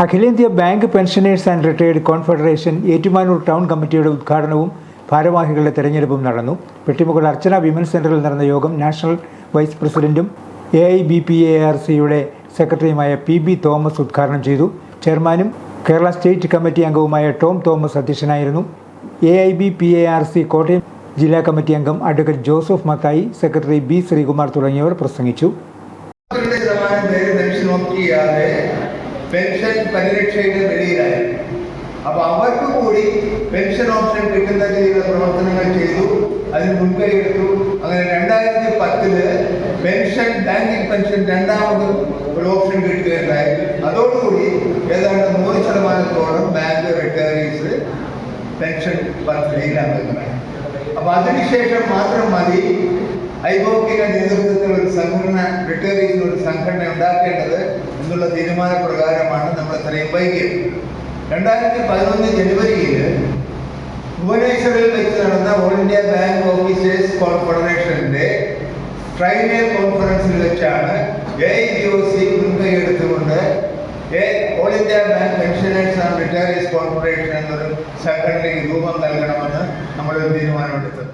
അഖിലേന്ത്യാ bank pensioners and retired confederation Ettumanoor town കമ്മിറ്റിയുടെ ഉദ്ഘാടനവും ഭാരവാഹികളുടെ തെരഞ്ഞെടുപ്പും നടന്നു. പെട്ടിമുകൾ അർച്ചന വിമൻസ് സെന്ററിൽ നടന്ന യോഗം നാഷണൽ വൈസ് പ്രസിഡന്റും AIBPARCയുടെ സെക്രട്ടറിയുമായ PB തോമസ് ഉദ്ഘാടനം ചെയ്തു. ചെയർമാനും കേരള സ്റ്റേറ്റ് കമ്മിറ്റി അംഗവുമായ ടോം തോമസ് അധ്യക്ഷനായിരുന്നു. AIBPARC കോട്ടയം ജില്ലാ കമ്മിറ്റി അംഗം advocate Joseph Mathai, secretary B Sreekumar തുടങ്ങിയവർ പ്രസംഗിച്ചു. പെൻഷൻ പരിരക്ഷയുടെ വെളിയിലായി. അപ്പോൾ അവർക്ക് കൂടി പെൻഷൻ ഓപ്ഷൻ കിട്ടുന്ന രീതിയിലുള്ള പ്രവർത്തനങ്ങൾ ചെയ്തു, അതിന് മുൻകൈയെടുത്തു. അങ്ങനെ 2010 പെൻഷൻ ബാങ്കിങ് പെൻഷൻ രണ്ടാമത് ഒരു ഓപ്ഷൻ കിട്ടുകയുണ്ടായി. അതോടുകൂടി ഏതാണ്ട് 100% ബാങ്ക് റിട്ടയറീസ് പെൻഷൻ പദ്ധതിയിൽ അംഗങ്ങളായി. അപ്പോൾ അതിനുശേഷം മാത്രം മതി ഐബോക്കിന്റെ നേതൃത്വത്തിൽ ഒരു സംഘടന, റിട്ടയറീസിന് ഒരു സംഘടന ഉണ്ടാക്കേണ്ടത് എന്നുള്ള തീരുമാനപ്രകാരമാണ് നമ്മൾ ഇത്രയും വൈകിയത്. 2011 ജനുവരിയിൽ ഭുവനേശ്വറിൽ വെച്ച് നടന്ന ഓൾ ഇന്ത്യ ബാങ്ക് ഓഫീസേഴ്സ് കോൺഫെഡറേഷന്റെ ട്രൈനൽ കോൺഫറൻസിൽ വെച്ചാണ് AIBOC മുൻകൈയെടുത്തുകൊണ്ട് all India bank pensioners and retirees confederation എന്നൊരു സംഘടനയ്ക്ക് രൂപം നൽകണമെന്ന് നമ്മളൊരു തീരുമാനമെടുത്തത്.